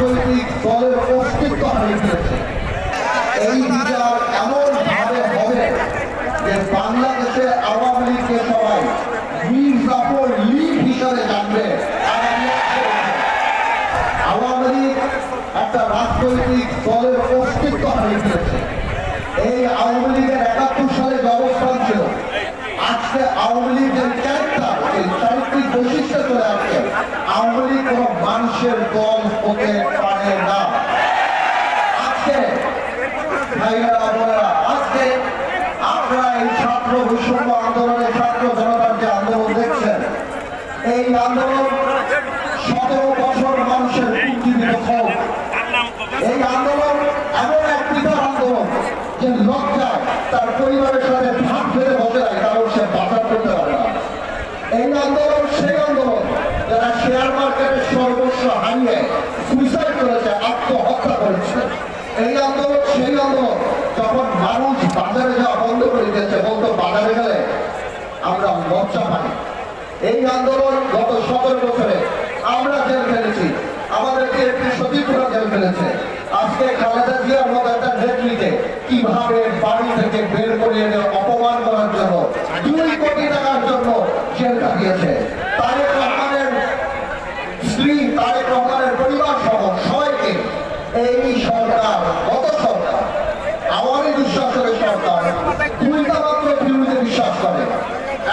রাজনৈতিক দলের অস্তিত্ব হারিয়ে ফেলেছে। এই বিচার এমন ভাবে হবে যে বাংলাদেশে আওয়ামী লীগকে সবাই মীর জাফর লীগ হিসাবে জানবে। আওয়ামী লীগ একটা রাজনৈতিক দলের অস্তিত্ব হারিয়ে ফেলেছে। এই আওয়ামী লীগের ৭১ সালে যে অবস্থান ছিল, আজকে আওয়ামী লীগের ক্যারেক্টার, এই চারিত্রিক বৈশিষ্ট্য চলে আসছে। আওয়ামী লীগ কোন মানুষের দল হতে পারে না। আজকে ভাইয়েরা বোনেরা, আজকে আপনারা এই ছাত্র বৈষম্য আন্দোলনের ছাত্র জনতার যে আন্দোলন দেখছেন, এই আন্দোলন ১৭ বছর মানুষের পুঁজিবিত হোক। এই আন্দোলন এমন এক বিধান আন্দোলন যে লজ্জায় তার পরিবারের সাথে ভাগ ফেলে বসে যায়, কারণ সে বাজার করতে পারে না। এই আন্দোলন সেই আন্দোলন যারা শেয়ার মার্কেটের সর্বস্ব হারিয়ে সুইসাইড করেছে, আত্মহত্যা করেছে। এই আন্দোলন সেই আন্দোলন যখন মানুষ বাজারে যাওয়া বন্ধ করে দিয়েছে, বলতো বাজারে গেলে আমরা লজ্জা পাই। এই আন্দোলন গত ১৭ বছরে আমরা জেল ফেলেছি, আমাদেরকে একটি সতীপুরা জেল ফেলেছে। আজকে খালেদা জিয়ার মতো একটা নেত্রীকে কিভাবে বাড়ি থেকে বের করে এনে অপমান করার জন্য ২ কোটি টাকার জন্য জেল কাটিয়েছে। তারেক রহমানের স্ত্রী, তারেক রহমানের পরিবার সহ সবাইকে এই সরকার, গত সরকার, আওয়ামী দুঃশাসনের সরকার, দুইটা মাত্র বিরুদ্ধে বিশ্বাস করে।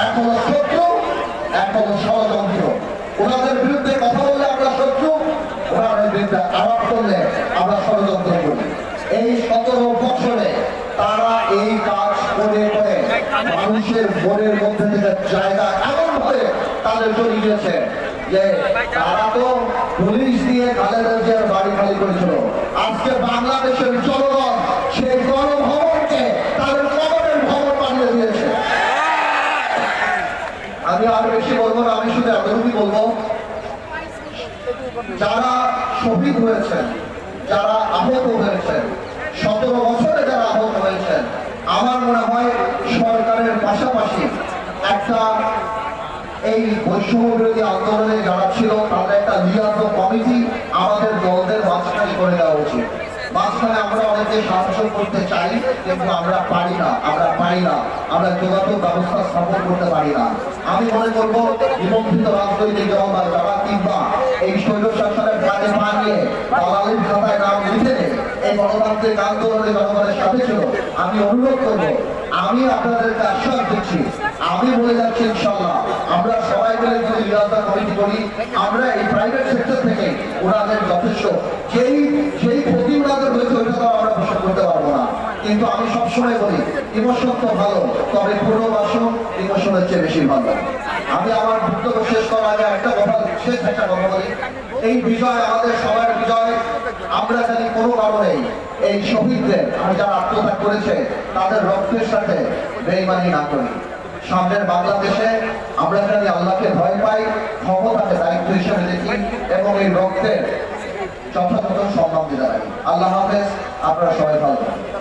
এখনো শত্রু, এখনো ষড়যন্ত্র। ওনাদের বিরুদ্ধে কথা বললে আমরা শত্রু, ওনাদের বিরুদ্ধে আলাপ করলে আমরা ষড়যন্ত্র করি। এই ১৭ বছরে তারা এই কাজ করে করে মানুষের মনের মধ্যে থেকে জায়গা এমন ভাবে তাদের জড়িয়ে গিয়েছে যে তারা তো পুলিশ দিয়ে খালেদা জিয়ার বাড়ি খালি করেছিল। আজকে বাংলাদেশের জনগণ সেই গণভবনকে তাদের কবরের ভবন বানিয়ে দিয়েছে। আমি আর বেশি বলবো না, আমি শুধু এতটুকুই বলবো, যারা শহীদ হয়েছেন, যারা আহত হয়েছেন, ১৭ বছরে যারা আহত হয়েছেন, আমার মনে হয় সরকারের পাশাপাশি একটা এই বৈষম্য বিরোধী আন্দোলনে যারা ছিল তাদের একটা লিয়াজত কমিটি আমাদের দলদের মাঝখানে করে দেওয়া উচিত। মাঝখানে আমরা অনেকে সাহায্য করতে চাই, কিন্তু আমরা পারি না, আমরা যোগাযোগ ব্যবস্থা স্থাপন করতে পারি না। আমি মনে করবো নিবন্ধিত রাজনৈতিক দল যারা কিংবা এই স্বৈর শাসনের কাজে পা নিয়ে দালালির খাতায় নাম লিখে এই গণতান্ত্রিক আন্দোলনে জনগণের সাথে ছিল, আমি অনুরোধ করবো, আমি আপনাদেরকে আশ্বাস দিচ্ছি, আমি বলে যাচ্ছি ইনশাল্লাহ আমরা সবাই মিলে যদি লিয়াজত কমিটি করি, আমরা এই প্রাইভেট সেক্টর থেকে ওনাদের যথেষ্ট যেই ক্ষতি ওনাদের হয়েছে ওইটা তো আমরা পোষণ করতে পারবো না। কিন্তু আমি সবসময় বলি, ইমোশন তো ভালো, তবে পুনর্বাসন ইমোশনের চেয়ে বেশি ভালো। আমি আমার বক্তব্য শেষ করার আগে একটা কথা বলি, এই বিজয় আমাদের সবার বিজয়। আমরা জানি কোনো কারণে এই শহীদদের, আমি যারা আত্মত্যাগ করেছে তাদের রক্তের সাথে বেইমানি না করি। সামনের বাংলাদেশে আমরা জানি আল্লাহকে ভয় পাই, ক্ষমতাকে দায়িত্ব হিসেবে দেখি এবং এই রক্তের যথাযথ সম্মান জানাই। আল্লাহ হাফেজ, আপনারা সবাই ভালো থাকুন।